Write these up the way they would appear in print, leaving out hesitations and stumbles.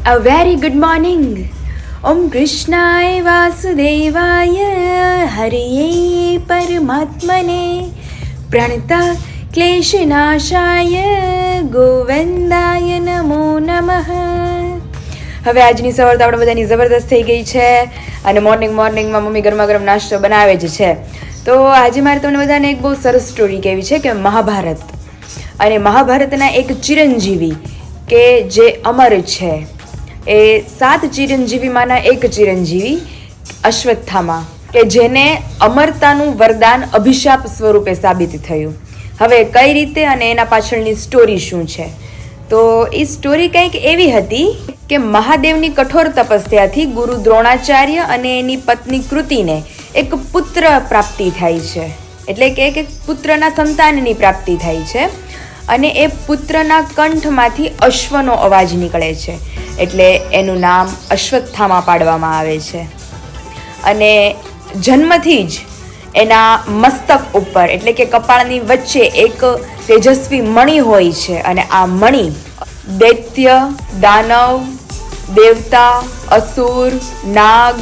A very good morning. Om Krishnaya Vasudevaya Hariye Paramatmane Pranata Kleshanashaya Govindaya Namo Namah. હવે આજની સવાર તો આપણે બધાની જબરદસ્ત થઈ ગઈ છે અને મોર્નિંગમાં મમ્મી ગરમા ગરમ નાસ્તો બનાવે જ છે. તો આજે મારે તમને બધાને એક બહુ સરસ સ્ટોરી કહેવી છે કે મહાભારત અને મહાભારતના એક ચિરંજીવી કે જે અમર છે, એ 7 ચિરંજીવીમાંના એક ચિરંજીવી અશ્વત્થામા કે જેને અમરતાનું વરદાન અભિશાપ સ્વરૂપે સાબિત થયું. હવે કઈ રીતે અને એના પાછળની સ્ટોરી શું છે? તો એ સ્ટોરી કંઈક એવી હતી કે મહાદેવની કઠોર તપસ્યાથી ગુરુ દ્રોણાચાર્ય અને એની પત્ની કૃતિને એક પુત્ર પ્રાપ્તિ થાય છે, એટલે કે એક પુત્રના સંતાનની પ્રાપ્તિ થાય છે અને એ પુત્રના કંઠમાંથી અશ્વનો અવાજ નીકળે છે, એટલે એનું નામ અશ્વત્થામા પાડવામાં આવે છે. અને જન્મથી જ એના મસ્તક ઉપર એટલે કે કપાળની વચ્ચે એક તેજસ્વી મણિ હોય છે અને આ મણિ દૈત્ય, દાનવ, દેવતા, અસુર, નાગ,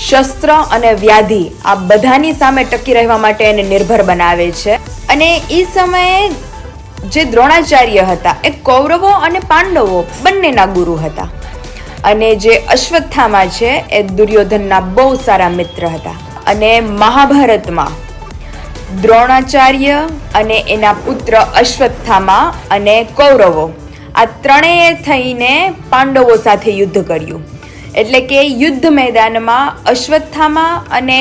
શસ્ત્ર અને વ્યાધિ આ બધાની સામે ટકી રહેવા માટે એને નિર્ભર બનાવે છે. અને એ સમયે જે દ્રોણાચાર્ય હતા એ કૌરવો અને પાંડવો બંનેના ગુરુ હતા અને જે અશ્વત્થામા છે એ દુર્યોધનના બહુ સારા મિત્ર હતા. અને મહાભારતમાં દ્રોણાચાર્ય અને એના પુત્ર અશ્વત્થામા અને કૌરવો આ ત્રણેય થઈને પાંડવો સાથે યુદ્ધ કર્યું. એટલે કે યુદ્ધ મેદાનમાં અશ્વત્થામા અને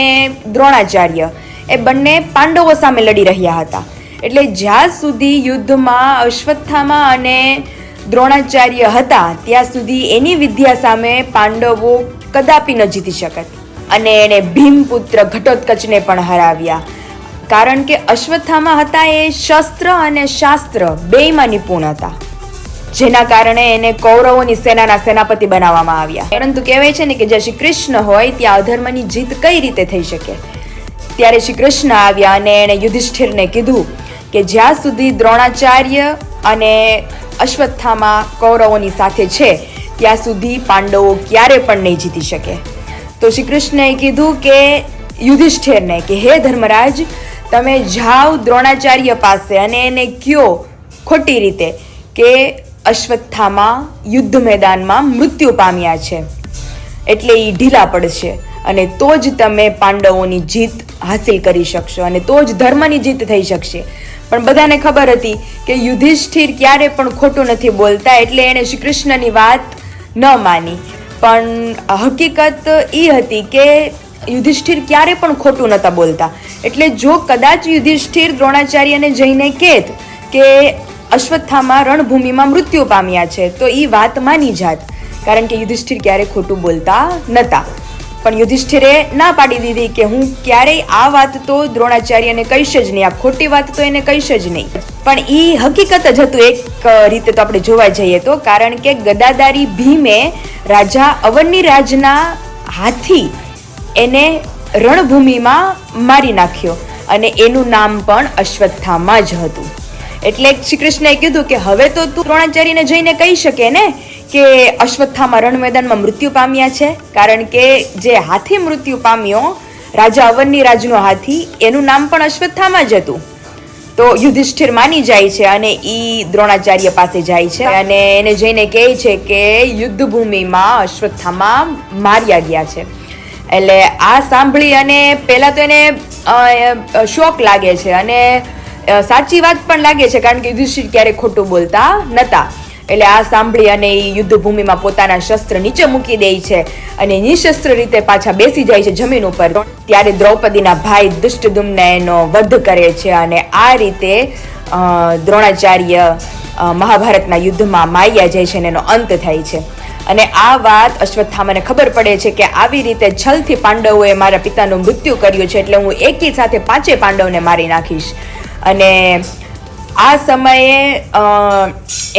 દ્રોણાચાર્ય એ બંને પાંડવો સામે લડી રહ્યા હતા. એટલે જ્યાં સુધી યુદ્ધમાં અશ્વત્થામા અને દ્રોણાચાર્ય હતા ત્યાં સુધી એની વિદ્યા સામે પાંડવો કદાપી ન જીતી શકત અને એણે ભીમપુત્ર ઘટોત્કચને પણ હરાવ્યા. કારણ કે અશ્વત્થામા હતા એ શસ્ત્ર અને શાસ્ત્ર બેયમાં નિપુણ હતા, જેના કારણે એને કૌરવોની સેનાના સેનાપતિ બનાવવામાં આવ્યા. પરંતુ કહેવાય છે ને કે જ્યાં શ્રી કૃષ્ણ હોય ત્યાં અધર્મની જીત કઈ રીતે થઈ શકે? ત્યારે શ્રી કૃષ્ણ આવ્યા અને એણે યુધિષ્ઠિરને કીધું કે જ્યાં સુધી દ્રોણાચાર્ય અને અશ્વત્થામા કૌરવોની સાથે છે ત્યાં સુધી પાંડવો ક્યારે પણ નહીં જીતી શકે. તો શ્રી કૃષ્ણએ કીધું કે યુધિષ્ઠિરને કે હે ધર્મરાજ, તમે જાઓ દ્રોણાચાર્ય પાસે અને એને કહો ખોટી રીતે કે અશ્વત્થામા યુદ્ધ મેદાનમાં મૃત્યુ પામ્યા છે, એટલે એ ઢીલા પડશે અને તો જ તમે પાંડવોની જીત હાસિલ કરી શકશો અને તો જ ધર્મની જીત થઈ શકશે. પણ બધાને ખબર હતી કે યુધિષ્ઠિર ક્યારે પણ ખોટું નથી બોલતા, એટલે એણે શ્રી કૃષ્ણની વાત ન માની. પણ હકીકત એ હતી કે યુધિષ્ઠિર ક્યારે પણ ખોટું નહોતા બોલતા. એટલે જો કદાચ યુધિષ્ઠિર દ્રોણાચાર્યને જઈને કહેત કે અશ્વત્થામા રણભૂમિમાં મૃત્યુ પામ્યા છે તો એ વાત માની જાત, કારણ કે યુધિષ્ઠિર ક્યારે ખોટું બોલતા નહોતા. પણ યુધિષ્ઠિરે ના પાડી દીધી કે હું ક્યારેય આ વાત તો દ્રોણાચાર્યને કહીશ જ નહીં, આ ખોટી વાત તો એને કહીશ જ નહીં. પણ એ હકીકત જ હતું એક રીતે તો આપણે જોવા જઈએ તો, કારણ કે ગદાધારી ભીમે રાજા અવનિરાજના હાથી એને રણભૂમિમાં મારી નાખ્યો અને એનું નામ પણ અશ્વત્થામા જ હતું. એટલે શ્રી કૃષ્ણએ કીધું કે હવે તો તું દ્રોણાચાર્યને જઈને કહી શકે ને કે અશ્વત્થામા રણ મેદાનમાં મૃત્યુ પામ્યા છે, કારણ કે જે હાથી મૃત્યુ પામ્યો રાજા અવનિરાજનો હાથી એનું નામ પણ અશ્વત્થામા જ હતું. તો યુધિષ્ઠિર માની જાય છે અને એ દ્રોણાચાર્ય પાસે જાય છે અને એને જઈને કહે છે કે યુદ્ધ ભૂમિમાં અશ્વત્થામા માર્યા ગયા છે. એટલે આ સાંભળી અને પહેલાં તો એને શોક લાગે છે અને સાચી વાત પણ લાગે છે, કારણ કે યુધિષ્ઠિર ક્યારેય ખોટું બોલતા નહોતા. એટલે આ સાંભળી અને એ યુદ્ધ ભૂમિમાં પોતાના શસ્ત્ર નીચે મૂકી દે છે અને નિશસ્ત્ર રીતે પાછા બેસી જાય છે જમીન ઉપર. ત્યારે દ્રૌપદીના ભાઈ દુષ્ટદુમ્ન એનો વધ કરે છે અને આ રીતે દ્રોણાચાર્ય મહાભારતના યુદ્ધમાં માર્યા જાય છે અને એનો અંત થાય છે. અને આ વાત અશ્વત્થામાને ખબર પડે છે કે આવી રીતે છલથી પાંડવોએ મારા પિતાનું મૃત્યુ કર્યું છે, એટલે હું એકી સાથે 5 પાંડવને મારી નાખીશ. અને આ સમયે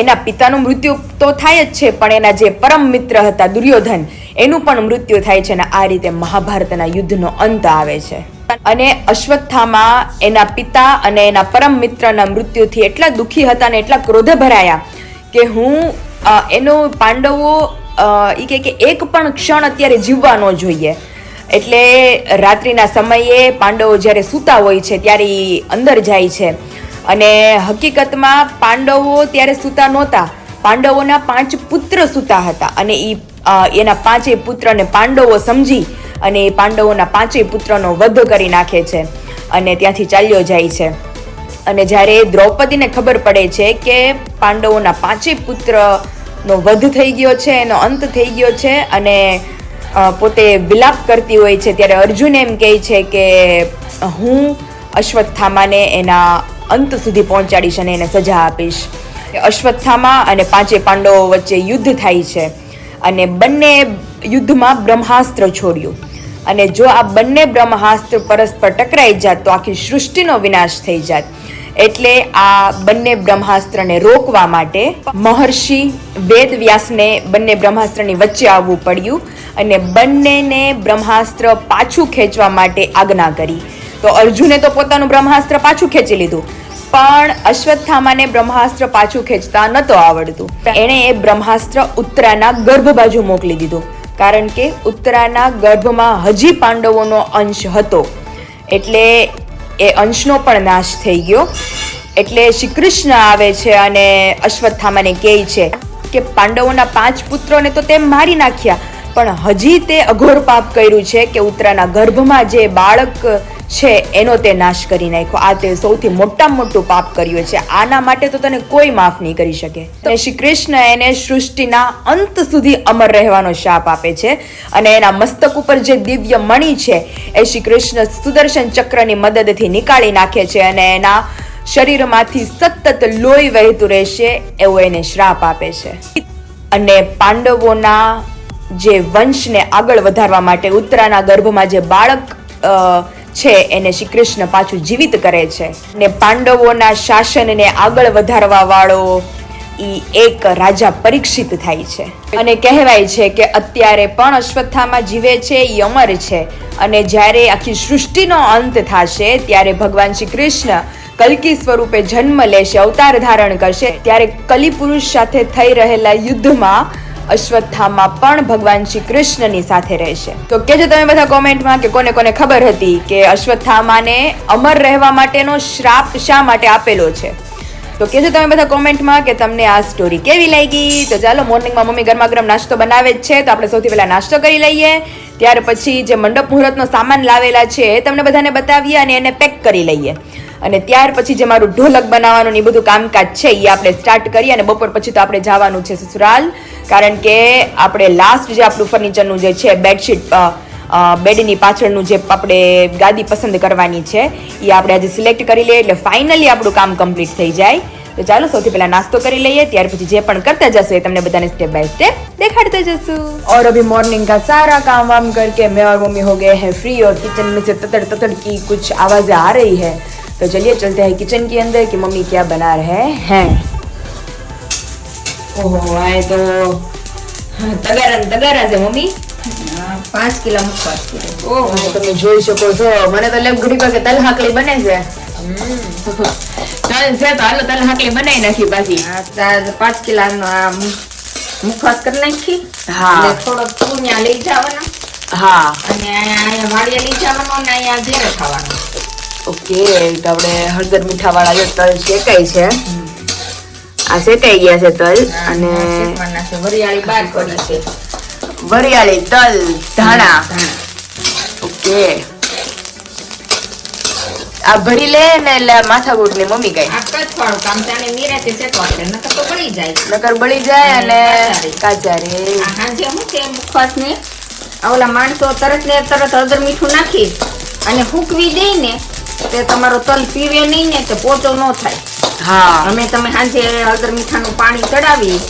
એના પિતાનું મૃત્યુ તો થાય જ છે, પણ એના જે પરમ મિત્ર હતા દુર્યોધન એનું પણ મૃત્યુ થાય છે અને આ રીતે મહાભારતના યુદ્ધનો અંત આવે છે. અને અશ્વત્થામા એના પિતા અને એના પરમ મિત્રના મૃત્યુથી એટલા દુઃખી હતા અને એટલા ક્રોધ ભરાયા કે હું એનો પાંડવો એ કહે કે એક પણ ક્ષણ અત્યારે જીવવા ન જોઈએ. એટલે રાત્રિના સમયે પાંડવો જ્યારે સૂતા હોય છે ત્યારે એ અંદર જાય છે. અને હકીકતમાં પાંડવો ત્યારે સૂતા નહોતા, પાંડવોના 5 પુત્ર સૂતા હતા. અને એના 5 પુત્રને પાંડવો સમજી અને એ પાંડવોના 5 પુત્રનો વધ કરી નાખે છે અને ત્યાંથી ચાલ્યો જાય છે. અને જ્યારે દ્રૌપદીને ખબર પડે છે કે પાંડવોના 5 પુત્રનો વધ થઈ ગયો છે, એનો અંત થઈ ગયો છે અને પોતે વિલાપ કરતી હોય છે, ત્યારે અર્જુન એમ કહે છે કે હું અશ્વત્થામાને એના અંત સુધી પહોંચાડીશ અને એને સજા આપીશ. અશ્વત્થામા અને 5 પાંડવો વચ્ચે યુદ્ધ થાય છે અને બંને યુદ્ધમાં બ્રહ્માસ્ત્ર છોડ્યું. અને જો આ બંને બ્રહ્માસ્ત્ર પરસ્પર ટકરાઈ જાત તો આખી સૃષ્ટિનો વિનાશ થઈ જાત. એટલે આ બંને બ્રહ્માસ્ત્રને રોકવા માટે મહર્ષિ વેદવ્યાસને બંને બ્રહ્માસ્ત્રની વચ્ચે આવવું પડ્યું અને બંનેને બ્રહ્માસ્ત્ર પાછું ખેંચવા માટે આજ્ઞા કરી. તો અર્જુને તો પોતાનું બ્રહ્માસ્ત્ર પાછું ખેંચી લીધું, પણ અશ્વત્થામાને બ્રહ્માસ્ત્ર પાછું ખેંચતા નહોતું આવડતું. એણે એ બ્રહ્માસ્ત્ર ઉત્તરાના ગર્ભ બાજુ મોકલી દીધું, કારણ કે ઉત્તરાના ગર્ભમાં હજી પાંડવોનો અંશ હતો. એટલે એ અંશનો પણ નાશ થઈ ગયો. એટલે શ્રી કૃષ્ણ આવે છે અને અશ્વત્થામાને કહે છે કે પાંડવોના 5 પુત્રોને તો તે મારી નાખ્યા, પણ હજી તે અઘોર પાપ કર્યું છે કે ઉત્તરાના ગર્ભમાં જે બાળક છે એનો તે નાશ કરી નાખ્યો. આ તે સૌથી મોટામાં મોટું પાપ કર્યું છે. આના માટે તો તને કોઈ માફ નહીં કરી શકે. અને શ્રી કૃષ્ણ એને સૃષ્ટિના અંત સુધી અમર રહેવાનો શાપ આપે છે. અને એના મસ્તક ઉપર જે દિવ્ય મણિ છે એ શ્રી કૃષ્ણ સુદર્શન ચક્રની મદદથી નીકાળી નાખે છે અને એના શરીરમાંથી સતત લોહી વહેતું રહેશે એવો એને શ્રાપ આપે છે. અને પાંડવોના જે વંશને આગળ વધારવા માટે ઉત્તરાના ગર્ભમાં જે બાળક છે એને શ્રી કૃષ્ણ પાછું જીવિત કરે છે. ને પાંડવોના શાસનને આગળ વધારવા વાળો એક રાજા પરીક્ષિત થાય છે. અને કહેવાય છે કે અત્યારે પણ અશ્વત્થામા જીવે છે, એ અમર છે. અને જ્યારે આખી સૃષ્ટિનો અંત થશે ત્યારે ભગવાન શ્રી કૃષ્ણ કલ્કી સ્વરૂપે જન્મ લેશે, અવતાર ધારણ કરશે. ત્યારે કલિ પુરુષ સાથે થઈ રહેલા યુદ્ધમાં અશ્વત્થામા પણ ભગવાન શ્રી કૃષ્ણની સાથે રહેશે. તો કહેજો તમે બધા કોમેન્ટમાં કે કોને કોને ખબર હતી કે અશ્વત્થામાને અમર રહેવા માટેનો શ્રાપ શા માટે આપેલો છે. તો કહેજો તમે બધા કોમેન્ટમાં કે તમને આ સ્ટોરી કેવી લાગી. તો ચાલો, મોર્નિંગમાં મમ્મી ગરમા ગરમ નાસ્તો બનાવે જ છે, તો આપણે સૌથી પહેલા નાસ્તો કરી લઈએ. ત્યાર પછી જે મંડપ મુહૂર્તનો સામાન લાવેલા છે એ તમને બધાને બતાવીએ અને એને પેક કરી લઈએ. અને ત્યાર પછી જે મારું ઢોલક બનાવવાનું ને બધું કામકાજ છે એ આપણે સ્ટાર્ટ કરીએ. અને બપોર પછી તો આપણે જવાનું છે સસુરાલ, કારણ કે આપણે લાસ્ટ જે આપણું ફર્નિચરનું જે છે બેડશીટ, બેડની પાછળનું જે આપણે ગાદી પસંદ કરવાની છે એ આપણે આજે સિલેક્ટ કરી લઈએ, એટલે ફાઇનલી આપણું કામ કમ્પ્લીટ થઈ જાય. તો ચાલો સૌથી પહેલા નાસ્તો કરી લઈએ, ત્યાર પછી જે પણ करते जैसे તમને બધાને स्टेप बाय स्टेप दिखाते जैसे। और अभी मॉर्निंग का सारा काम वाम करके मैं और मम्मी हो गए हैं फ्री और किचन में से ततड़ ततड़ की कुछ आवाजें आ रही है। तो चलिए चलते हैं किचन के अंदर कि मम्मी क्या बना रहे हैं। ओहो आए तो तगारा से मम्मी 5 કિલો મુકવા ઓહો તમે જોઈ શકો છો, મને તો લેબ ઘડી પાસે તલ હાકલી બને છે। તલ છે તો હાલો તલ હાકલી બનાવી નાખી પાછી। 5 કિલોનો આ મુખવાસ કરી નાખી। હા એટલે થોડો પૂર્ણ્યા લઈ જવાના। હા અને અહીંયા વાડિયા લઈ જવાનો ને અહીંયા ઘેરે ખાવાનો। ઓકે તો આપણે હળદર મીઠા વાળા જે તલ શેકાય છે આ શેકાઈ ગયા છે તલ અને શેકવાના છે। વરિયાળી બાર કરી છે, વરિયાળી તલ ધાણા। ઓકે આ ભરી લે ને એટલે માથાકૂટ ની મમ્મી કઈ આ કચવાળું કામ ચાલે નિરાતે શેકવા છે, નકર તો બળી જાય, નકર બળી જાય અને કાચા રે। આ હાંજે હું છે મુખવાસ ને ઓલા માણસો તરત ને તરત હળદર મીઠું નાખી અને હૂકવી દે ને તે તમારો તલ પીવે નહીં ને તો પોચો ન થાય। હા અમે તમે હાંજે હળદર મીઠાનું પાણી ચડાવી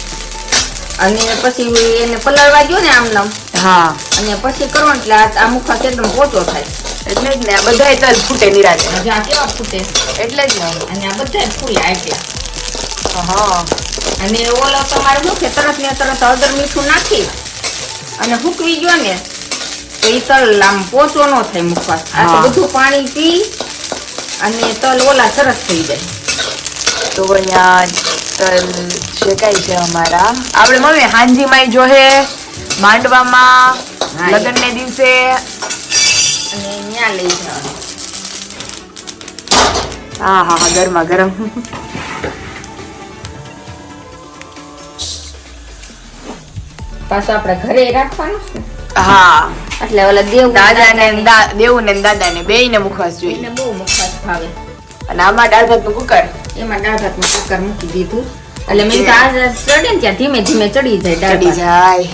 અને પછી એને પલાળવા દો ને આમ નામ, હા અને પછી કરો એટલે આ મુખવાસ એકદમ પોચો થાય। એટલે જ ને બધાય તલ ફૂટે નિરાતે, આ કેવા ફૂટે એટલે જ ને અને આ બધા ફૂલ્યા એટલે। હા અને ઓલો તમારે શું છે તરત ને તરત હળદર મીઠું નાખી અને હૂકવી ગયો ને તો એ તલ આમ પોચો ન થાય મુખવાસ। આ તો બધું પાણી પી અને તલ ઓલા સરસ થઈ જાય। તો અહીંયા તલ શેકાય છે અમારા. આપણે મમ્મી હાંજીમાં જો હે માંડવામાં હા, લગ્નને દિવસે અને ન્યા લઈ જવાનું. હા હા હા ગરમા ગરમ. પાછું આપણે ઘરે રાખવાનું છે ને. હા એટલે ઓલા દાદાને દેવું ને દાદાને બેયને મુખવાસ જોઈએ. એને બહુ મુખવાસ ભાવે. અને આમાં દાળ ભાતનું કુકર. એમાં દાળ ભાતનું કુકર મૂકી દીધું. એટલે મેં તો આ ચડે ને ત્યાં ધીમે ધીમે ચડી જાય દાળ ચડી ભાત. જાય.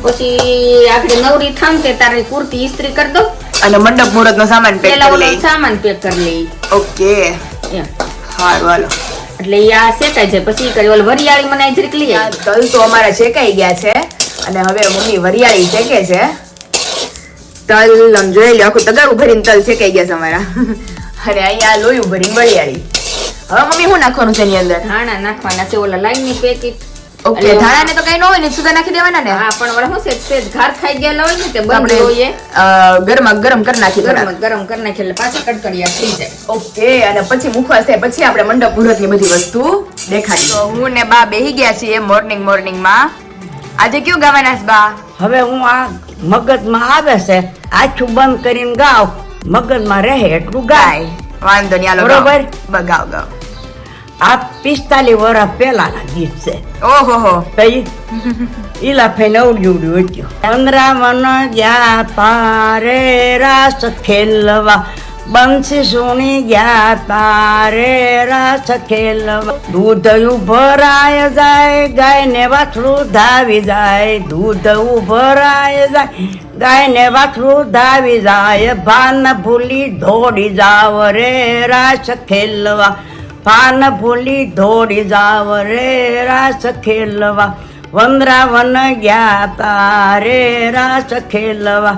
પછી આગળ નવરી થામ તે તારે કુર્તી ઇસ્ત્રી કરી દો. અને મંડપ મુહૂર્ત નો સામાન પેક પેલા કરી ઓલો લઈ. સામાન પેક કરી લઈ. ઓકે એમ. હારું હાલો. એટલે ઈ આ શેકાય છે. પછી કરી ઓલ વરિયાળી મને જરીક લઈ આ આવી. તલ તો અમારા શેકાઈ ગયા છે અને હવે મમ્મી વરિયાળી શેકે છે. તલ આમ જોઈ લો આખું તગારું ભરીને તલ શેકાઈ ગયા છે અમારા. અને અહીંયા લોયું ભરીને વરિયાળી. હવે મમ્મી શું નાખવાનું છે એની અંદર? ધાણા નાખવાના છે. ઓલા લાઈનની પેકેટ. ઓકે ધાણાને તો કઈ ન હોય ને સુધા નાખી દેવાના ને. હા પણ ઓલા શું છે સેજ ઘાર ખાઈ ગયેલા હોય ને તે બંધ આપણે હોય ગરમા ગરમ કરી નાખી ગરમ ગરમ કરી નાખી એટલે પાછા કડકડિયા થઈ જાય. ઓકે અને પછી મુખવાસ થાય પછી આપણે મંડપ મુહૂર્ત ની બધી વસ્તુ દેખાડી. તો હું ને બા બેહી ગયા છીએ મોર્નિંગ માં. આજે કયું ગાવાના છે બા? હવે હું આ મગજમાં આવે છે આછું બંધ કરીને ગાવ મગજમાં રહે એટલું ગાય. વાંધો નહીં હાલો બરોબર. ગાવ ગાવ. આ 45 વર્ષ પહેલાના ગીત છે. ઓહો હો. કઈ ઈલા ફઈને ઉડ્યું હતું. 15 ગયા તારે રાસ ખેલવા બંસી સુણી ગયા તારે રાસ ખેલવા દૂધ ઉભરાય જાય ગાય ને વાછડું ધાવી જાય દૂધ ઉભરાય જાય ગાય ને વાછડું ધાવી જાય ભાન ભૂલી દોડી જાવ રે રાસ ખેલવા ભાન ભૂલી દોડી જાવ રે રાસ ખેલવા વંદરાવન ગયા તારે રાસ ખેલવા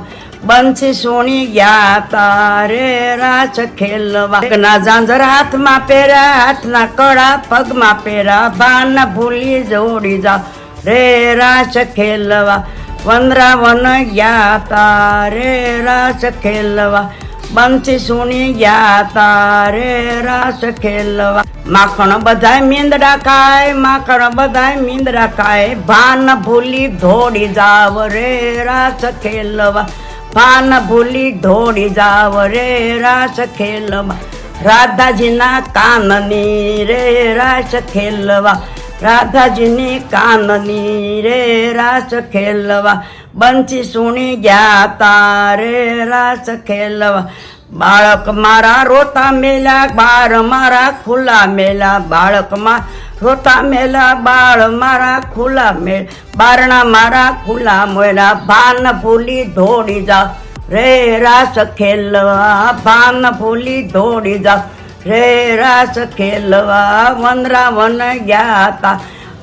બંસી સુણી ગયા તારે રાસ ખેલવા ના ઝાંઝર હાથમાં પહેર્યા હાથના કડા પગમાં પહેર્યા ભાન ભૂલી જોડી જાવ રે રાસ ખેલવા વંદરાવન ગયા તારે રાસ ખેલવા બંસી સુણી ગયા તારે રાસ ખેલવા માખણ બધાય મીંદડા ખાય માખણ બધાય મીંદડા ખાય ભાન ભૂલી દોડી જાવ રે રાસ ખેલવા ભાન ભૂલી દોડી જાવ રે રાસ ખેલવા રાધાજીના કાનની રે રાસ ખેલવા રાધાજીની કાનની રે રાસ ખેલવા બંસી સુણી ગયા તારે રાસ ખેલવા બાળક મારા રોતા મેલા બાળ મારા ખુલ્લા મેલા બાળક માં રોતા મેલા બાળ મારા ખુલ્લા મેલ બારણા મારા ખુલ્લા મેલા ભાન ભૂલી દોડી જાવ રે રાસ ખેલવા ભાન ભૂલી દોડી જાવ રે રાસ ખેલવા વંદરાવન ગયા તા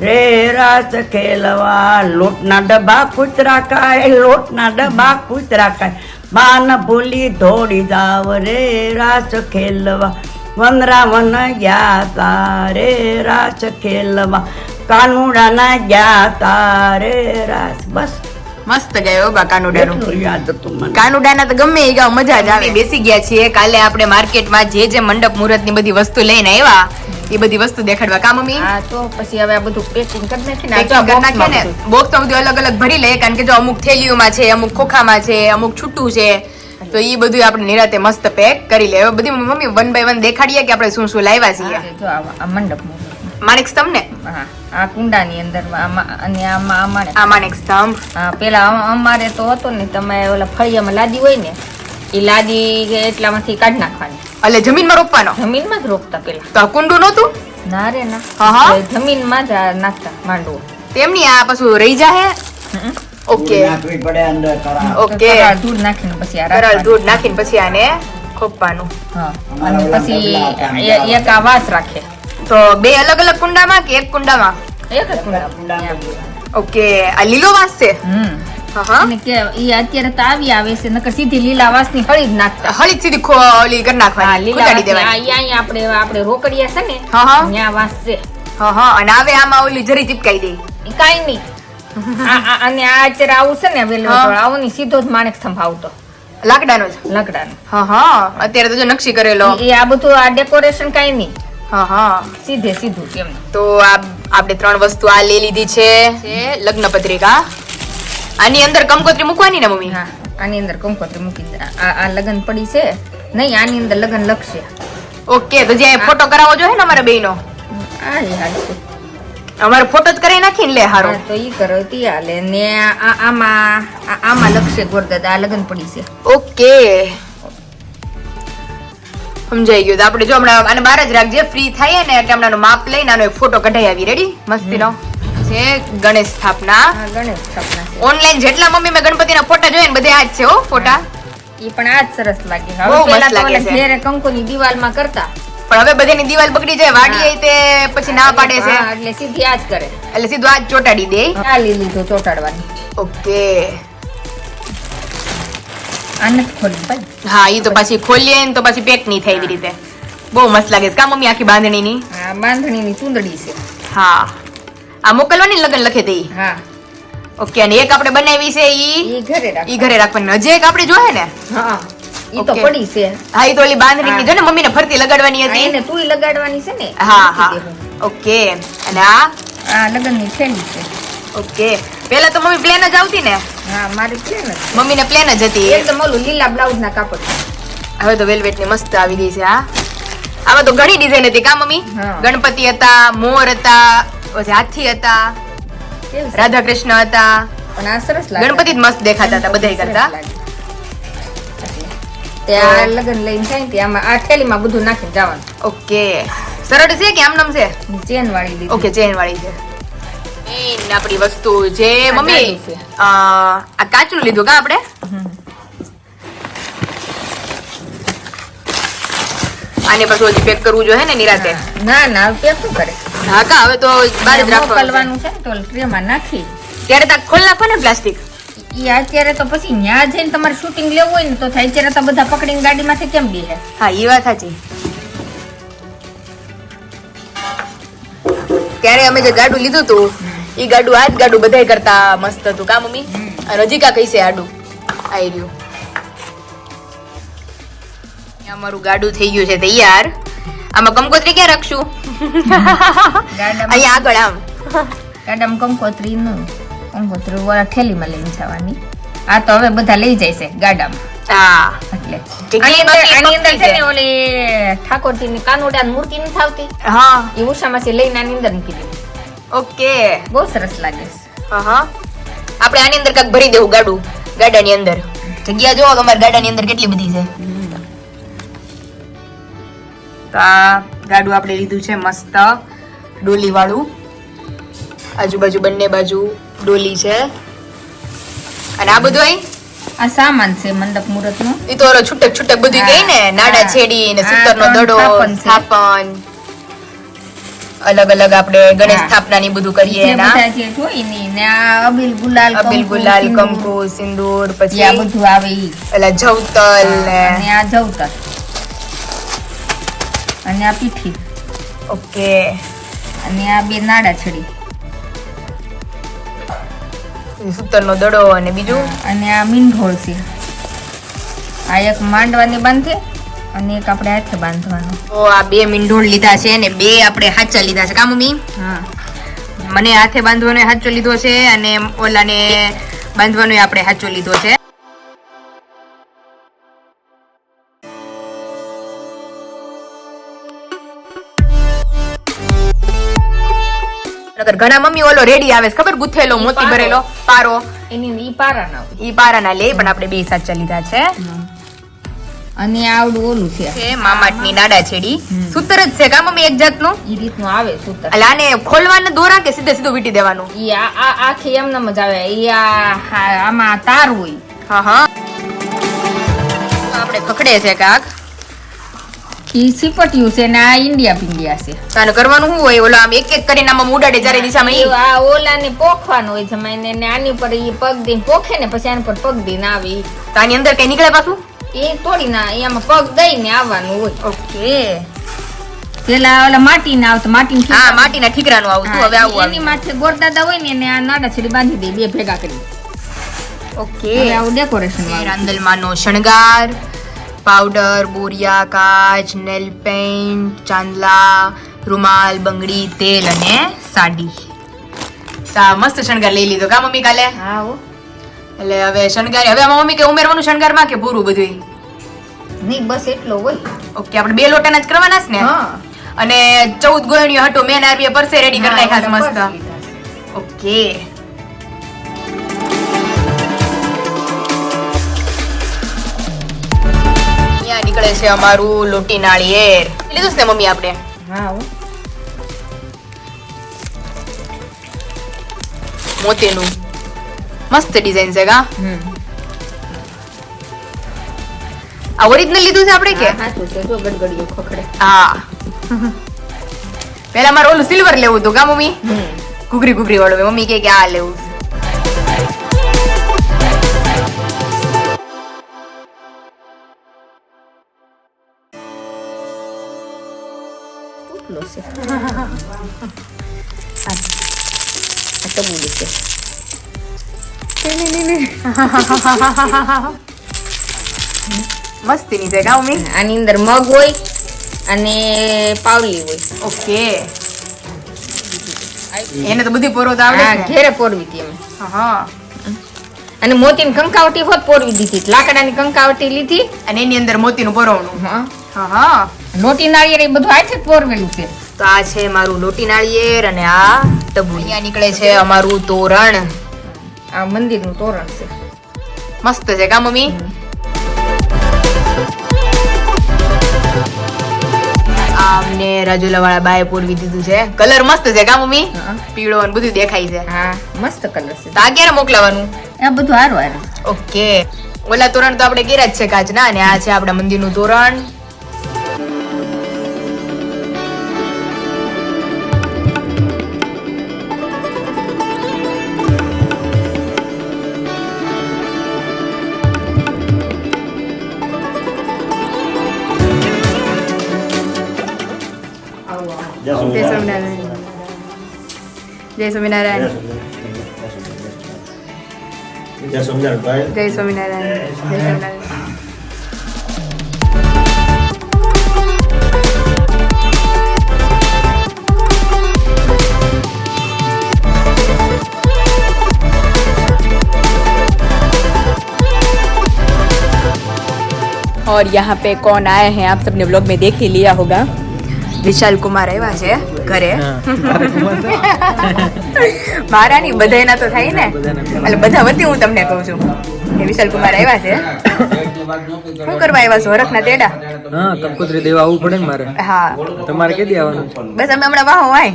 રે રાસ ખેલવા લોટના ડબ્બા કૂતરા ખાય લોટના ડબ્બા કૂતરા ખાય ભાન ભૂલી દોડી જાવ રે રાસ ખેલવા વંદરાવન ગયા તારે રાસ ખેલવા કાનુડાના ગયા તારે રાસ બસ મસ્ત ગાયો બા કાનુડાનું. એટલું યાદ હતું મને. કાનુડાના તો ગમે એ ગાવ મજા જ આવે. બેસી ગયા છીએ કાલે આપણે માર્કેટમાં જે મંડપ મુહૂર્ત ની બધી વસ્તુ લઈને આવ્યા એ બધી વસ્તુ દેખાડવા. કા મમ્મી? હા તો પછી હવે આ બધું પેકિંગ કરી નાખીને આ પેકિંગ કરી નાખીએ ને બધું. બોક્સ તો બધું અલગ અલગ ભરી લઈએ કારણ કે જો અમુક થેલીઓમાં છે અમુક ખોખામાં છે અમુક છૂટું છે તો એ બધું આપણે નિરાતે મસ્ત પેક કરી લે. હવે બધી મમ્મી 1 by 1 દેખાડીએ કે આપણે શું શું લાવ્યા છીએ. હા, જો આ મંડપ માણેક સ્તંભ ને હા આ કુંડાની અંદર અને આમાં અમારે આ માણેક સ્તંભ. હા પેલા અમારે તો હતો ને તમે ઓલા ફળિયામાં લાદી હોય ને એ લાદી એટલામાંથી કાઢી નાખવાની એટલે જમીનમાં રોપવાનો. જમીનમાં જ રોપતા પેલા તો આ કુંડું નહોતું ના રે ના હા, હા. એ જમીનમાં જ નાખતા માંડવો તેમની આ પાછું રહી જાહે. ઓકે નાખવી પડે અંદર કરા ઓકે કરાળ દૂધ નાખીને પછી આ કરાળ રાખવાનું. દૂધ નાખીને પછી આને ખોપવાનું. હા અને પછી એક આ વાસ રાખે તો બે અલગ અલગ કુંડામાં કે એક કુંડામાં? એક જ કુંડામાં. ઓકે આ લીલો વાસ છે. હા હા અને કે ઈ અત્યારે તો આવી આવે છે નકર સીધી લીલા વાસની હળી જ નાખતા હળી સીધી ઓલી કરી હા નાખવાની લીલા કુટાડી વાસની. દેવાની. અહીંયા આપણે રોકડિયા છે ને હા હા ત્યાં વાસ છે હા હા અને હવે આમાં ઓલી જરી ચીપકાઈ દે. ઈ કાંઈ નહીં અને આ અત્યારે આવું છે ને વેલો હા. આવું ની સીધો જ માણેક સ્તંભ આવતો લાકડાનો જ. લકડાનો હા હા અત્યારે તો જો નકશી કરેલો. એ આ બધું આ ડેકોરેશન કાંઈ નહીં હા હા. સીધે સીધું કેમ. તો આપણે 3 વસ્તુ આ લઈ લીધી છે લગ્ન પત્રિકા. આની અંદર કંકોત્રી મૂકવાની ને મમ્મી? હા, આની અંદર કંકોત્રી મૂકી દે. આ લગન પડી છે નહીં, આની અંદર લગન લખશે. ઓકે, તો જે ફોટો કરાવવો જોઈએ ને અમારા બેયનો, આ ઈ હાલશે. અમારે ફોટો જ કરાવી નાખીને લે હારો. હા, તો ઈ કરો તી હાલે ને આમાં લખશે ગોરદાદા આ લગન પડી છે. ઓકે, સમજાઈ ગયું. તો આપણે જો હમણાં આને બહાર જ રાખજે, ફ્રી થાય ને એટલે હમણાં માપ લઈને આનો એક ફોટો કઢાઈ આવી. રેડી? મસ્તીનો છે ગણેશ સ્થાપના. હા, ગણેશ સ્થાપના છે. ઓનલાઈન જેટલા મમ્મી મેં ગણપતિના ફોટા જોયા ને બધે આ જ છે હો ફોટા. ઈ પણ આ જ સરસ લાગે. બહુ હવે મસ્ત પેલા તો લાગે ઓલા છે. ઘેરે કંકુની દિવાલમાં કરતા, પણ હવે બધાની દિવાલ બગડી જાય, વાડીએ તે પછી ના પાડે છે, હા, એટલે સીધી આ જ કરે. એટલે સીધું આ જ ચોટાડી દે. આ લીધું ચોટાડવાની. ઓકે, આ નથી ખોલી ભાઈ. હા, ઈ તો પછી ખોલીએ ને તો પછી પેક નહીં થાય એવી રીતે. બહુ મસ્ત લાગે છે કા મમ્મી આખી બાંધણીની? આ બાંધણીની ચૂંદડી છે. હા, આ મોકલવાની લગન લખે દે ઈ. હા, ઓકે, અને એક આપણે બનાવી છે ઈ ઈ ઘરે રાખ. ઈ ઘરે રાખવાની. હજી એક આપણે જોહે ને? હા, ઈ તો ઓકે. પડી છે. હા, ઈ તો ઓલી બાંધણીની જો ને મમ્મીને ફરતી લગાડવાની આ હતી. એને તુંય લગાડવાની છે ને. હા મૂકી હા, દેવું. ઓકે. અને આ લગનની થેલી છે. ઓકે, પેલા તો મમ્મી પ્લેન જ આવતી ને? હા, મારી પ્લેન જ છે. મમ્મીને પ્લેન જ હતી. એકદમ ઓલું લીલા બ્લાઉઝ ના કાપડ. હવે તો વેલ્વેટ ની મસ્ત આવી ગઈ છે. આમાં તો ઘણી ડિઝાઇન હતી કા મમ્મી? હા. ગણપતિ હતા, મોર હતા, પછી હાથી હતા, કેવું છે? રાધા કૃષ્ણ હતા. પણ આ સરસ લાગે. ગણપતિ જ મસ્ત દેખાતા હતા બધાય કરતા. સરસ લાગે. તે આ લગન લઈને જાય ને તે આમાં આ થેલીમાં બધું નાખીને જવાનું. ઓકે, સરળ છે કે આમનામ છે? ચેન વાળી લીધી. ઓકે, ચેન વાળી છે. મેઈન આપણી વસ્તુ જે આ મમ્મી ગાડું છે. આ કાચનું લીધું કા આપણે? આને પાછું હજી પેક કરવું જોઈએ ને નિરાતે? ના ના હવે પેક શું કરે? હા કા, હવે તો બહાર જ રાખવાનું મોકલવાનું છે ને તો ટ્રેમાં નાખી. ત્યારે તાક ખોલ નાખો ને પ્લાસ્ટિક. ઈ અત્યારે તો પછી ન્યા જઈને તમારે શૂટિંગ લેવું હોય ને તો થાય. અત્યારે તો બધા પકડીને ગાડીમાંથી કેમ બેહે? હા, એ વાત સાચી. ત્યારે અમે જે ગાડું લીધું હતું એ ગાડું આ જ ગાડું બધાય કરતા મસ્ત હતું કા મમ્મી? અને હજી કા કઈ છે આડું આઈ રહ્યું. અમારું ગાડું થઈ ગયું છે તૈયાર. આમાં કંકોત્રી ક્યાં રાખશું? અહીંયા આગળ આમ. ગાડામાં કંકોત્રી નું કંકોત્રી વાળા થેલીમાં લઈને જવાની. આ તો હવે બધા લઈ જાય છે ગાડામાં. હા, એટલે કેટલી આની અંદર બાકી છે ને ઓલી ઠાકોરજીની કાનોડાની મૂર્તિ નથી આવતી, હા, એ ઉષામાંથી લઈને આની અંદર મૂકી દીધી. ઓકે. બહુ સરસ લાગે છે. હા, આપણે આની અંદર કાંઈક ભરી દેવું ગાડું. ગાડાની અંદર જગ્યા જોવો તમારા ગાડાની અંદર કેટલી બધી છે. તો આ ગાડું આપણે લીધું છે મસ્ત ડોલી વાળું. આજુબાજુ બંને બાજુ ડોલી છે. અને આ બધું અહીં આ સામાન છે મંડપ મુહૂર્ત નું. ઈ તો ઓલો છૂટક છૂટક બધું કહે ને, નાડા છેડી ને સૂતરનો દડો, સ્થાપન, અલગ અલગ આપણે ગણેશ સ્થાપના ની બધું કરીએ. જે એના બધા જે જોઈ ની ને આ અબીલ ગુલાલ કંકુ સિંદૂર, આ પછી બધું આવે ઈ. ઓલા જવતલ ને અને આ જવતર અને આ પીઠી ઓકે. અને આ બે નાડા છડી સૂતરનો દડો અને બીજું અને આ મીંઢોળ છે. આ એક માંડવાની બાંધે અને એક આપણે હાથે બાંધવાનું. તો આ બે મીંઢોળ લીધા છે ને બે આપણે હાચા લીધા છે કા મમ્મી? હા, મને હાથે બાંધવાનો હાચો લીધો છે અને ઓલાને બાંધવાનો આપણે હાચો લીધો છે. ઘણા મમ્મી ઓલો રેડી આવે છે ખબર, ગુથેલો મોતી ભરેલો પારો, એની ઈ પારા ના હોય. ઈ પારાના લે, પણ આપણે બે સાચા લીધા છે. અને આવડું ઓલું છે છે મામાટની નાડા છેડી. સૂતર જ છે કા મમ્મી એક જાતનું? ઈ રીતનું આવે સૂતર. એટલે આને ખોલવાના દોરા કે સીધે સીધું વીટી દેવાનું? ઈ આ આખી એમનેમ જ આવે. ઈ આમાં તાર હોય. હા હા, આપણે ખખડે છે કાક. ઈ સિપટિયું છે ને આ ઇન્ડિયા પિંડિયા છે. આને કરવાનું શું હોય? ઓલો આમ એક એક કરીને આમાં ઉડાડે ચારે દિશામાં ઈ? આ ઓલાને પોખવાનું હોય જમાઈને ને આની ઉપર ઈ પગ દઈને પોખે ને પછી આની પર પગ દઈને આવે ઈ. તો આની અંદર કઈ નીકળે પાછું? એ થોડી ના એમાં પગ દઈને આવવાનું હોય. ઓકે. પેલા ઓલા માટીના આવતા માટીની હા, માટીના ઠીકરાનું આવતું, હવે આવું એની માથે ગોરદાદા હોય ને એને આ નાડા છેડી બાંધી દે બે ભેગા કરી. ઓકે. હવે આવું ડેકોરેશન વાળું. રાંદલમાંનો શણગાર, પાવડર, બોરિયા, કાચ, નેલ પેન્ટ, ચાંદલા, રૂમાલ, બંગડી, તેલ અને સાડી. મસ્ત શણગાર લઈ લીધો કા મમ્મી કાલે? હા હો. એટલે હવે શણગાર હવે આમાં મમ્મી કે ઉમેરવાનું શણગારમાં કે પૂરું બધું? નહીં બસ એટલો હોય. ઓકે, આપણે 2 લોટાના જ કરવાના છે ને? હા. અને 14 ગોળણીઓ હટો મેન આરબીએ પરસે રેડી કરી નાખ્યા મસ્ત. ઓકે, અહીંયા નીકળે છે અમારું લોટી નાળિયેર. લીધું છે ને મમ્મી આપણે? હા હો. મોતીનું મસ્ત ડિઝાઇન છે કા? આ ઓરિજિનલ લીધું છે આપણે કે? હા તો જો ગડગડિયો ખખડે. હા. પેલા મારે ઓલું સિલ્વર લેવું હતું કા મમ્મી? ઘૂઘરી ઘૂઘરી વાળું. મમ્મી કે આ લેવું છે. કેટલો છે? આ ટબુડી છે. મસ્તીની છે કા મમ્મી? આની અંદર મગ હોય અને પાવલી હોય. ઓકે, એને તો બધી પોરો તો આવડે હા છે ને? ઘેરે પોરવી હતી અમે. હા. અને મોતીની કંકાવટી હોત પોરવી દીધી. લાકડાની કંકાવટી લીધી. અને એની અંદર મોતીનું પરોવણું. હા. હા. લોટી નાળિયેર એ બધું હાથે જ પોરવેલું છે. તો આ છે મારું લોટી નાળિયેર અને આ ટબુ. અહીંયા નીકળે છે અમારું તોરણ. આ મંદિરનું તોરણ છે. મસ્ત છે કા મમ્મી? આમને રાજુલા વાળા બાએ પોરવી દીધું છે. કલર મસ્ત છે કા મમ્મી? હા. પીળો અને બધું દેખાય છે. હા મસ્ત કલર છે. તો આ ક્યારે મોકલાવાનું? આ બધું હારું હારું. ઓકે, ઓલા તોરણ તો આપણે કર્યા જ છે કાચના, અને આ છે આપણા મંદિરનું તોરણ. જય સ્વામિનારાયણ. જય સ્વામિનારાયણ. જય સ્વામિનારાયણ ભાઈ. જય સ્વામિનારાયણ. જય સ્વામિનારાયણ. और यहाँ पे कौन आए हैं आप सबने व्लॉग में देख ही लिया होगा. વિશાલ કુમાર આવ્યા છે ઘરે. મારા ની બધાયના તો થાય ને, એટલે બધા વતી હું તમને કહું છું કે વિશાલ કુમાર આવ્યા છે. શું કરવા આવ્યા છો? હરખના તેડા? હા, કંકોત્રી દેવા આવવું પડે ને મારે. હા, તમારે કેદી આવવાનું? બસ અમે હમણાં વાહો વાય.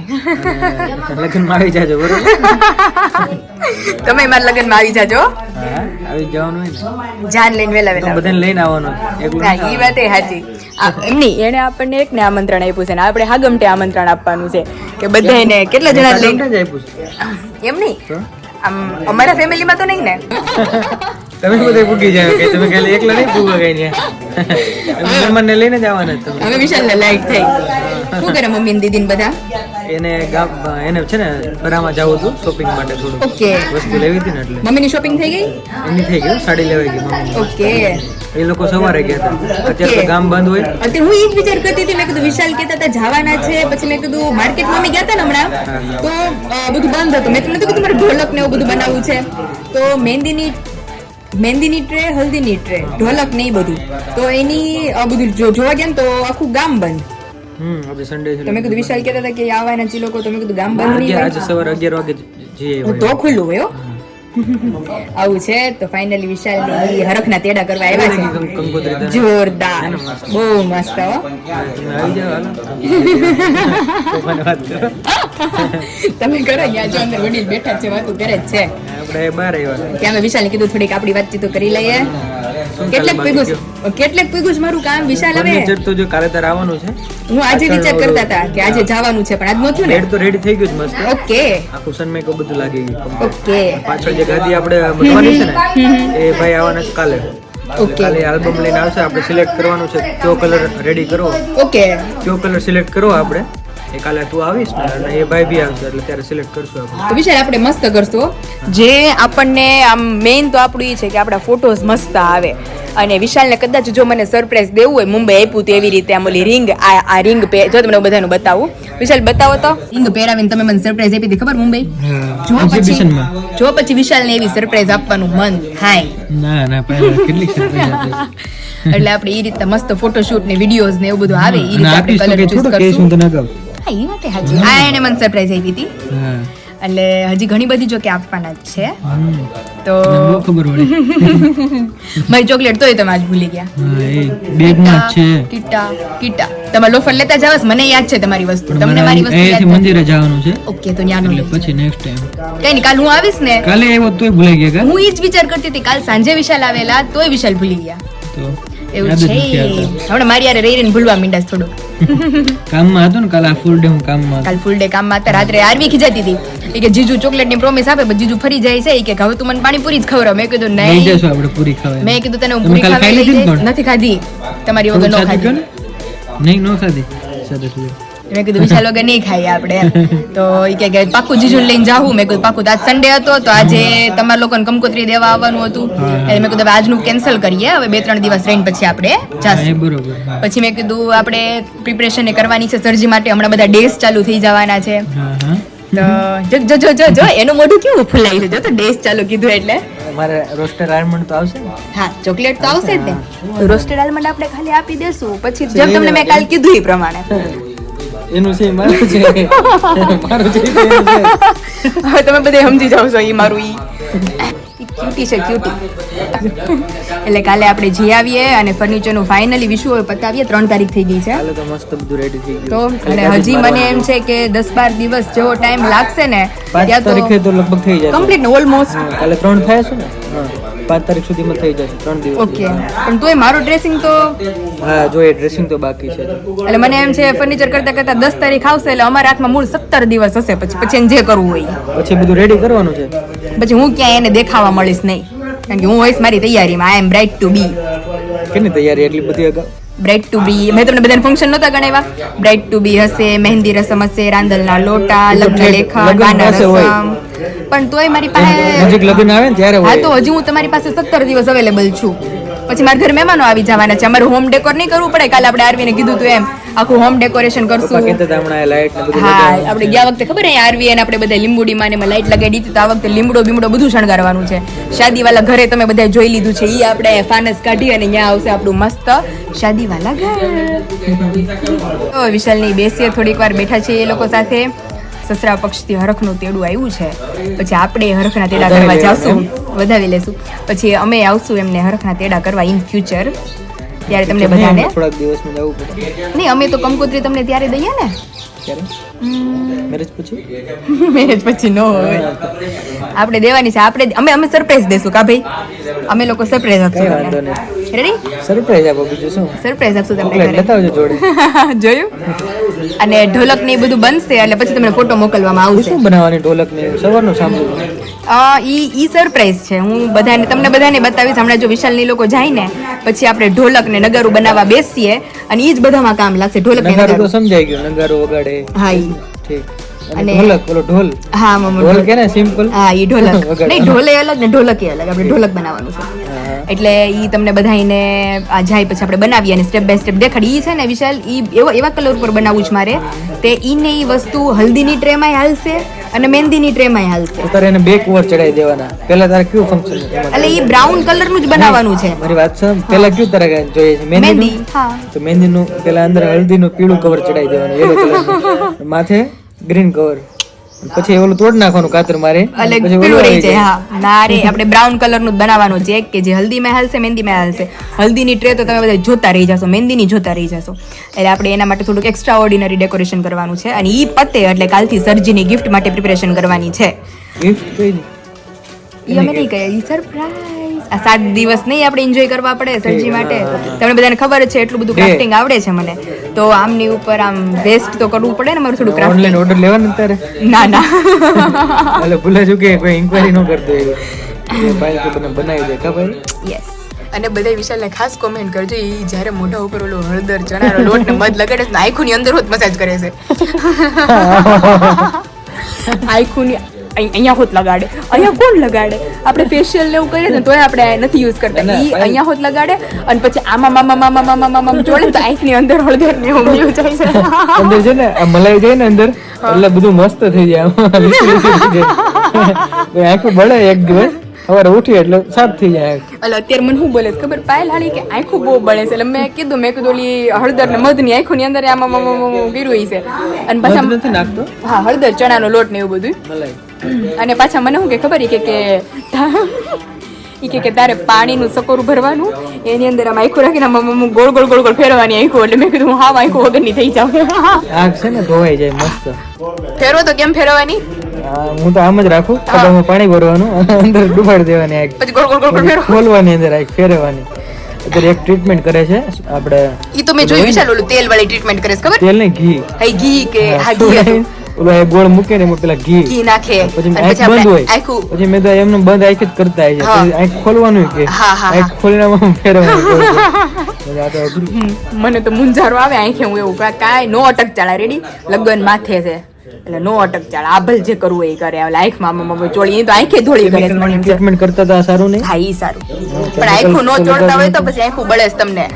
લગ્નમાં આવી જાજો બરોબર. તમે મારા લગ્નમાં આવી જાજો. હા, આવી જવાનું હોય ને. જાન લઈને વેલા તો વેલા. બધાને લઈને આવવાનું. એકલું હા, એ વાત એ સાચી. એમની એને આપણને એક ને આમંત્રણ આપ્યું છે ને આપણે હાગમટે આમંત્રણ આપવાનું છે કે બધાને કેટલા જણા લઈને. જ આપ્યું છે. એમ નહીં, આમ અમારા ફેમિલીમાં તો નહીં ને. તમે બધે પૂગી જાવ કે તમે ખાલી એકલા નહીં પૂગવા કઈ ને. મહેમાનને લઈને જ આવવાના જ તમે. હવે વિશાલને લાઈટ થઈ. શું કરે મમ્મી ને દીદી ને બધા? એને ગામ એને છે ને બરામાં જવું હતું શોપિંગ માટે થોડું. ઓકે. વસ્તુ લેવી હતી ને એટલે મમ્મીની શોપિંગ થઈ ગઈ? એની થઈ ગયું. સાડી લેવાઈ ગઈ મમ્મી. ઓકે. એ લોકો સવારે ગયા હતા. અત્યારે તો ગામ બંધ હોય. અત્યારે હું એ જ વિચાર કરતી હતી. મેં કીધું વિશાલ કહેતા હતા જવાના છે, પછી મેં કીધું માર્કેટમાં અમે ગયા હતા ને હમણાં તો બધું બંધ હતું. મેં તમને કીધું મારે ઢોલક ને એવું બધું બનાવવું છે, તો મહેંદીની ટ્રે, હલ્દીની ટ્રે, ઢોલક ને એ બધું, તો એની બધું જોવા ગયા ને તો આખું ગામ બંધ. આજે સન્ડે છે. તો મેં કીધું વિશાલ કહેતા હતા કે આવવાના છે લોકો, તો મેં કીધું ગામ બંધ નહીં આજે હોય સવારે 11 વાગે જઈએ. તો ખુલ્લું હોય. આવું છે. તો ફાઇનલી વિશાલ ની હરખના તેડા કરવા આવ્યા છે. કંકોત્રી દેવા. જોરદાર, બહુ મસ્ત હો. તમે આવી જાવ હાલો. તોફાની વાત કરો. તમે કરો, અહીંયા જો અંદર વડીલ બેઠા છે, વાતો કરે જ છે. આપણે બહાર આવ્યા. કે અમે વિશાલને કીધું થોડીક આપણી વાતચીતો કરી લઈએ. કેટલેક પીગું છે મારું કામ વિશાલ. હવે ફર્નિચર તો જો કાલે તાર આવવાનું છે. હું આજે વિચાર કરતા હતા કે આજે જવાનું છે, પણ આજ નહોતું ને. બેડ તો રેડી થઈ ગયું છે મસ્ત. ઓકે આખું સનમેક બધું લાગી ગયું. ઓકે પાછળ જે ગાદી આપણે બનવાની છે ને એ ભાઈ આવવાના છે કાલે. ઓકે કાલે આલ્બમ લઈને આવશે. આપણે સિલેક્ટ કરવાનું છે કયો કલર રેડી કરો, ઓકે. કયો કલર સિલેક્ટ કરો આપણે. એ કાલે તું આવીશ ને અને એ ભાઈ બી આવશે એટલે ત્યારે સિલેક્ટ કરશું આપણે. તો વિશાલ આપણે મસ્ત કરશું. જે આપણને આમ મેઇન તો આપણું એ છે કે આપણા ફોટોઝ મસ્ત આવે. અને વિશાલને કદાચ જો મને સરપ્રાઈઝ દેવું હોય મુંબઈ આપ્યું તો એવી રીતે આમ ઓલી રિંગ આ રિંગ જો તમને બધાનું બતાવું. વિશાલ બતાવો તો રિંગ પહેરાવીને તમે મને સરપ્રાઈઝ આપી હતી ખબર મુંબઈ. જો પછી વિશાલને એવી સરપ્રાઈઝ આપવાનું મન થાય. ના કેટલી સરપ્રાઈઝ એટલે આપણે એ રીતે મસ્ત ફોટોશૂટ ને વિડીયોઝ ને એવું બધું આવે એ રીતે આપણે કલર ચૂઝ કરશું. હા એ વાત હાજી. આ એને મને સરપ્રાઈઝ આપી હતી એટલે હજી ઘણી બધી જો કે આપવાના જ છે તો ખબર પડે. મારી ચોકલેટ તોય તમે આજ ભૂલી ગયા. બેગમાં છે કીટા તમે લોફર લેતા જાવ મને યાદ છે તમારી વસ્તુ તમને મારી વસ્તુ યાદ છે. મંદિરે જવાનું છે. ઓકે તો ન્યાનો એટલે પછી નેક્સ્ટ ટાઈમ કઈ નહીં કાલ હું આવીશ ને. કાલે આવ્યો તોય ભૂલાઈ ગયા હું એ જ વિચાર કરતી હતી કાલ સાંજે વિશાલ આવેલા તોય વિશાલ ભૂલી ગયા. તો એવું છે હમણાં મારી યારે રહીને ભૂલવા માંડ્યા થોડું. કામમાં હતો ને કાલ આ ફૂલ ડે હું કામમાં કાલ ફૂલ ડે કામમાં હતા. રાત્રે આરવી ખીજાતી હતી એ કે જીજુ ચોકલેટ ની પ્રોમિસ આપે પણ જીજુ ફરી જાય છે કે હવે તું મને પાણીપુરી જ ખવડાવ. મેં કીધું લઈ નહીં જશું આપણે પૂરી ખાવા. મેં કીધું તને હું પૂરી ખાવા લઈ જઈશ. નથી ખાધી તમારી વગર નો ખાધી. નહીં નો ખાધી. સરસ લે. મેં કીધું વિશાલ વગર નહીં ખાઈએ આપણે એમ. તો એ કે પાકું જીજુ લઈને જાવું. મેં કીધું પાકું. આજ સન્ડે હતો તો આજે તમારા લોકોને કંકોત્રી દેવા આવવાનું હતું એટલે મેં કીધું આજનું કેન્સલ કરીએ હવે 2-3 દિવસ રહીને પછી આપણે જાશું. બરોબર. પછી મેં કીધું આપણે પ્રિપરેશન કરવાની છે સરજી માટે. હમણાં બધા ડેઝ ચાલુ થઈ જવાના છે તો જો એનું મોઢું કેવું ફૂલાયું છે. જો તો ડેઝ ચાલુ કીધું એટલે અમારે રોસ્ટેડ આલમંડ તો આવશે ને. હા ચોકલેટ તો આવશે જ ને. તો રોસ્ટેડ આલમંડ આપણે ખાલી આપી દેશું પછી જેમ તમને મેં કાલ કીધું એ પ્રમાણે. એનું છે મારું છે મારું છે હવે તમે બધે સમજી જાવ છો એ મારું ક્યુટી છે ક્યુટી. એટલે કાલે આપણે જઈ આવીએ અને ફર્નિચરનું ફાઇનલી વિશ્વ પતાવીએ. 3 તારીખ થઈ ગઈ છે કાલે તો મસ્ત બધું રેડી થઈ ગયું તો અને હજી મને એમ છે કે 10-12 દિવસ જેવો ટાઈમ લાગશે ને 5 તારીખે તો લગભગ થઈ જાય કમ્પ્લીટ ને ઓલમોસ્ટ. કાલે 3 થાય છે ને. હા 5 તારીખ સુધીમાં થઈ જશે 3 દિવસ. ઓકે પણ તોય મારું ડ્રેસિંગ તો હા જો એ ડ્રેસિંગ તો બાકી છે. એટલે મને એમ છે ફર્નિચર કરતા કરતા 10 તારીખ આવશે એટલે અમારા હાથમાં મૂળ 17 દિવસ હશે પછી એને જે કરવું હોય પછી બધું રેડી કરવાનું છે. પછી હું ક્યાંય એને દેખાવા મળીશ નહીં કારણ કે હું હોઈશ મારી તૈયારીમાં. આઈ એમ બ્રાઇટ ટુ બી. કેની તૈયારી એટલી બધી અગાઉ? બ્રાઇટ ટુ બી મેં તમને બધાને ફંક્શન નહોતા ગણાવ્યા. બ્રાઇટ ટુ બી હશે, મહેંદી રસમ હશે, રાંદલના લોટા, લગ્ન લેખન, વાના રસમ. પણ તોય મારી પાસે નજીક લગ્ન આવે ને ત્યારે હા તો હજી હું તમારી પાસે 17 દિવસ અવેલેબલ છું. પછી મારા ઘરે મહેમાનો આવી જવાના છે. અમારે હોમ ડેકોર નહીં કરવું પડે. કાલે આપણે આરવીને કીધું તું એમ આખું હોમ ડેકોરેશન કરશું. હા આપણે ગયા વખતે ખબર હે આરવી અને આપણે બધા લીંબુડીમાં ને એમાં લાઈટ લગાડી દીધી. તો આ વખતે લીમડો બીમડો બધું શણગારવાનું છે. શાદીવાલા ઘરે તમે બધા જોઈ લીધું છે. ઈ આપણે ફાનસ કાઢી અને અહીંયા આવશે આપણું મસ્ત શાદીવાલા ઘર. તો વિશાલની બેસીએ થોડીક વાર બેઠા છે એ લોકો સાથે. સસરા પક્ષથી હરખનું તેડું આવ્યું છે. પછી આપણે હરખના તેડા કરવા જાશું, વધાવી લેશું. પછી અમે આવશું એમને હરખના તેડા કરવા ઇન ફ્યુચર. ત્યારે તમને બધાને થોડાક દિવસમાં જવું પડે. નહીં અમે તો કંકોત્રી તમને ત્યારે દઈએ ને. મેરેજ પછી મેરેજ પછી નો હોય આપણે દેવાની છે. આપણે અમે સરપ્રાઈઝ દેશું કા ભાઈ. અમે લોકો સરપ્રાઈઝ આપશું. રેડી? સરપ્રાઈઝ આપો બીજું શું? સરપ્રાઈઝ આપશું તમને. લેતા આવજો જોડે. જોયું? અને ઢોલક ને બધું બનશે એટલે પછી તમને ફોટો મોકલવામાં આવશે. શું બનાવવાની ઢોલક ને સવારનું સાંભળ્યું? ઈ સરપ્રાઈઝ છે. હું બધાને તમને બધાને બતાવીશ. હમણાં જો વિશાલની લોકો જાય ને પછી આપણે ઢોલક ને નગારું બનાવવા બેસીએ અને ઈ જ બધામાં કામ લાગશે. ઢોલક ને નગારું તો સમજાઈ ગયું. નગારું વગાડે. હા ઈ ઠીક. અને ઢોલક ઓલો ઢોલ. હા મમ્મી ઢોલ કે ને સિમ્પલ. હા ઈ ઢોલક નહીં ઢોલે અલગ ને ઢોલક અલગ. આપણે ઢોલક બનાવવાનું છે એટલે ઈ તમને બધાને આ જાય પછી આપણે બનાવીએ અને સ્ટેપ બાય સ્ટેપ દેખાડી. ઈ છે ને વિશાલ ઈ એવા કલર ઉપર બનાવવું છે મારે. તે ઈને ઈ વસ્તુ હલ્દીની ટ્રેમાં હાલશે અને મહેંદીની ટ્રેમાં હાલશે. તારે એને બે કવર ચડાવી દેવાના. પહેલા તારે કયું ફંક્શન છે? એટલે ઈ બ્રાઉન કલર નું જ બનાવવાનું છે. મારી વાત સાંભળ. પહેલા કયું તારે જોઈએ છે? મહેંદી. હા તો મહેંદીનું પહેલા અંદર હલ્દીનું પીળું કવર ચડાવી દેવાનું, યેલો કલરનું. માથે ગ્રીન કવર. પછી ઓલું તોડ નાખવાનું કાતર મારે એટલે પીળું રહી જાય. હા ના રે આપણે બ્રાઉન કલર નું જ બનાવવાનું છે કે જે હલ્દીમાં હાલશે મહેંદીમાં હાલશે. હલ્દીની ટ્રે તો તમે બધા જોતા રહી જશો, મહેંદીની જોતા રહી જશો. એટલે આપણે એના માટે થોડુંક એક્સ્ટ્રા ઓર્ડિનરી ડેકોરેશન કરવાનું છે. અને ઈ પતે એટલે કાલથી સરજીની ગિફ્ટ માટે પ્રિપેરેશન કરવાની છે. ગિફ્ટ કઈ નહીં. ઈ અમે નહીં કહીએ, ઈ સરપ્રાઈઝ. આ 7 દિવસ નહીં આપણે એન્જોય કરવા પડે સરજી માટે. તમને બધાને ખબર છે એટલું બધું ક્રાફ્ટિંગ આવડે છે મને. તો આમની ઉપર આમ વેસ્ટ તો કરવું પડે ને મારું થોડું ક્રાફ્ટિંગ. ઓનલાઈન ઓર્ડર લેવાનું તારે? ના ના એટલે ભૂલા જો કે કોઈ ઇન્ક્વાયરી ન કરતો એ ભાઈ તો બનાવી દે કા ભાઈ. યસ. અને બધા વિશાલને ખાસ કોમેન્ટ કરજો. ઈ જ્યારે મોઢા ઉપર ઓલો હળદર ચણાનો લોટ ને મધ લગાડે છે ને આંખોની અંદર હોત મસાજ કરે છે. અહીંયા હોત લગાડે. અહીંયા કોણ લગાડે? આપણે ફેશિયલ ને એવું કરીએ ને તોય આપણે નથી યુઝ કરતા. ઈ અહીંયા હોત લગાડે અને પછી આમાં જોડે તો આંખની અંદર હળદર ને એવું વ્યૂ જાય છે. અંદર છે ને આ મલાઈ જાય ને અંદર એટલે બધું મસ્ત થઈ જાય આમાં લીસું લીસું થઈ જાય. આંખું બળે એક દિવસ સવારે ઉઠી એટલે સાફ થઈ જાય. એટલે અત્યારે મને શું બોલે છે ખબર? પાયલ હાલી કે આંખું બહુ બળે છે. એટલે મેં કીધું ઓલી હળદર ને મધ ની આંખો ની અંદર આમાં ગીરું છે અને પાછા મધ નથી નાખતો હા હળદર ચણાનો લોટ ને એવું બધું. મલાઈ. અને પાછા મને શું કે ખબર કે તારે પાણીનું સકોરું ભરવાનું એની અંદર આમ આંખું રાખીને આમ ગોળ ગોળ ગોળ ગોળ ફેરવાની આંખું. એટલે મેં કીધું હા આંખું વગરની થઈ જાવ. આંખ છે ને ધોવાઈ જાય મસ્ત. ફેરવો તો કેમ ફેરવાની? હું તો આમ જ રાખું કદામાં પાણી ભરવાનું અંદર ડુબાડી દેવાની આંખ પછી ગોળ ગોળ ગોળ ગોળ ફેરવો. ખોલવાની અંદર આંખ ફેરવવાની. અત્યારે એક ટ્રીટમેન્ટ કરે છે આપણે ઈ તો મેં જોયું વિશાલ ઓલું તેલ વાળી ટ્રીટમેન્ટ કરે છે ખબર? તેલ ને ઘી હઈ ઘી કે હા ઘી હતું. ઓલો એ ગોળ મૂકે ને એમાં પેલા ઘી ઘી નાખે પછી અને આંખ પછી બંધ આપણે હોય આખું પછી મેં તો એમને બંધ આંખ જ કરતા હોય છે હા. પછી આંખ ખોલવાનું કે હા, હા, આંખ ખોલીને આમ ફેરવવાનું આ તો અઘરું. મને તો મુંજારો આવે આંખે. હું એવું કાંઈ નો અટક ચાળા રેડી લગન માથે છે એટલે નો અટક ચાળા આભલ જે કરવું એ કરે. આંખમાં ચોળી એ તો આંખે ધોળી કરે છે. મને એમ છે. ટ્રીટમેન્ટ કરતા હતા સારું નહીં હા ઈ સારું પણ આંખું નો ચોળતા હોય તો પછી આંખું બળે છે તમને.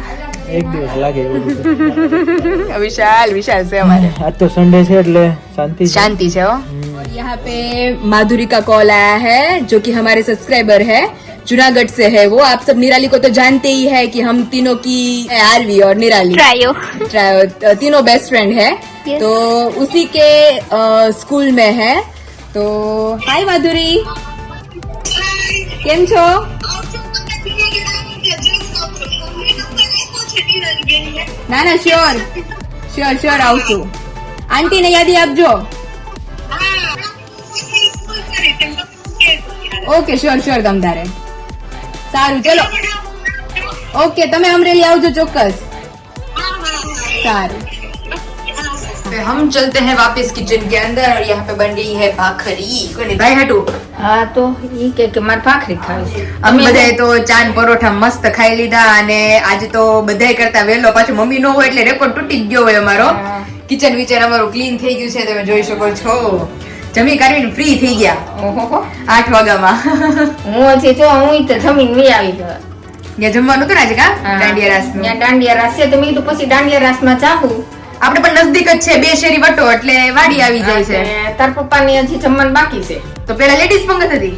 એક દિવસ લાગે એવું બધું. विशाल છે हमारे. આજ તો સન્ડે છે એટલે શાંતિ છે. शांति है और यहाँ पे माधुरी का कॉल आया है जो कि हमारे सब्सक्राइबर है जूनागढ़ से है वो. आप सब निराली को तो जानते ही है कि हम तीनों की आरवी और निराली तीनों बेस्ट फ्रेंड है. तो उसी के स्कूल में है. तो हाय माधुरी केम છો? ના ના શ્યોર આવશું. આંટીને યાદી આપજો. ઓકે શ્યોર તમ તારે. સારું ચલો ઓકે તમે અમરેલી આવજો ચોક્કસ. सारू हम चलते हैं वापस किचन के अंदर और यहाँ पे बन रही है भाखरी. कोई भाई हटू હા તો ઈ કે મારે ભાખરી ખાવી છે. અમે બધાએ તો ચાન પરોઠા મસ્ત ખાઈ લીધા અને આજે તો બધાય કરતા વહેલો પાછું મમ્મી નો હોય એટલે રેકોર્ડ તૂટી જ ગયો હોય અમારો. કિચન વિચન અમારું ક્લીન થઈ ગયું છે તમે જોઈ શકો છો. જમી કરીને ફ્રી થઈ ગયા ઓહો 8 વાગ્યામાં. હું હજી જો હું તો જમીન વી આવી ગયો. ત્યાં જમવાનું હતું ને આજે કા દાંડિયા રાસ ત્યાં દાંડિયા રાસ છે તો મેં કીધું પછી દાંડિયા રાસ માં જાહું. આપણે પણ નજદીક જ છે 2 શેરી વટો એટલે વાડી આવી જાય છે. તાર પપ્પા ની હજી જમવાનું બાકી છે તો પેલા લેડીઝ પંગત હતી.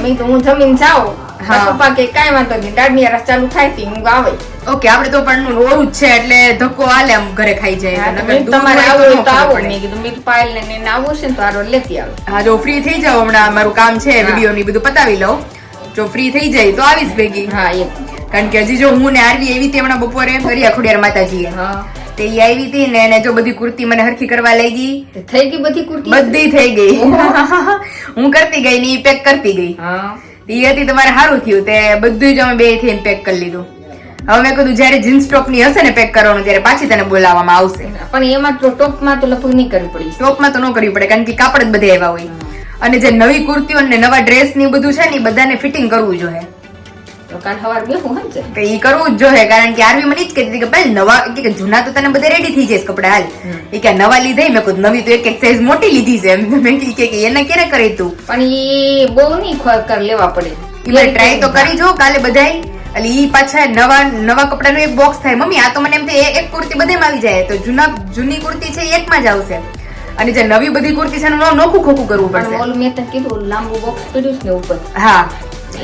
મેં તો હું જમીન જાઉં. હા. પપ્પા કે કાંઈ વાંધો નહીં દાંડિયા રાસ ચાલુ થાય થી હું આવે. ઓકે આપણે તો પણ ઓરું જ છે એટલે ધક્કો હાલે આમ ઘરે ખાઈ જાય. તમારે આવું હોય તો આવો. મેં કીધું મેં પાયલ ને આવું છે ને તો આરો લેતી આવે. હા જો ફ્રી થઈ જાવ હમણાં મારું કામ છે વિડીયો ની બધું પતાવી લઉં. જો ફ્રી થઈ જાય તો આવીશ ભેગી. હા એમ. કારણ કે હજી જો હું ને આરવી એવી હતી હમણાં બપોરે દરિયા ખોડિયાર માતાજીએ હા તે ઈ આવી હતી ને એને જો બધી કુર્તી મને હરખી કરવા લઈ ગઈ. તે થઈ ગઈ બધી કુર્તી. બધી થઈ ગઈ. હું કરતી ગઈ ને ઈ પેક કરતી ગઈ. હા ઈ હતી તમારે સારું થયું તે બધું જ અમે બે થઈને પેક કરી લીધું. હવે મેં કીધું જયારે જીન્સ ટોપ ની હશે ને પેક કરવાનું ત્યારે પાછી તને બોલાવવામાં આવશે. પણ એમાં તો ટોપમાં તો લગભગ નહીં કરવી પડી. ટોપમાં તો ન કરવી પડે કારણ કે કાપડ જ બધે આવ્યા હોય અને જે નવી કુર્તીઓ ને નવા ડ્રેસ ને બધું છે ને ઈ બધાને ફિટિંગ કરવું જોઈએ. તો કાલ સવાર બેહું હન છે તો ઈ કરવું જ જોઈએ કારણ કે આરવી મને જ કહેતી હતી કે ભાઈ નવા કે જૂના તો તને બધે રેડી થઈ જાય કપડા હાલ. એ કે નવા લીધા મેં કીધું નવી તો એક સાઈઝ મોટી લીધી છે એમ. મેં કીધું કે એને ક્યારે કરી તું પણ ઈ બહુ નહીં કર લેવા પડે. ઈ ટ્રાય તો કરી જો કાલે બધાય. એટલે ઈ પાછા નવા કપડાનું એક બોક્સ થાય. મમ્મી આ તો મને એમ થાય એક કુર્તી બધામાં આવી જાય તો જૂની કુર્તી છે એ એકમાં જ આવશે અને જે નવી બધી કુર્તી છે એનું નોખું ખોખું કરવું પણ પડશે. ઓલું મેં તને કીધું લાંબુ બોક્સ પડ્યું છે ને ઉપર હા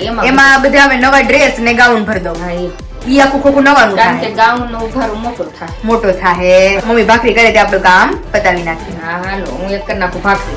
એમાં એમાં બધા હવે નવા ડ્રેસ ને ગાઉન ભરી દઉં. હા એ ઈ આખું ખોખું નવાનું કારણ કે થાય ગાઉન નો ઉભારું મોટું થાય. મોટો થાય. મમ્મી ભાખરી કરે તે આપણું કામ પતાવી નાખીએ. હા હાલો હું એક કરી નાખું ભાખરી.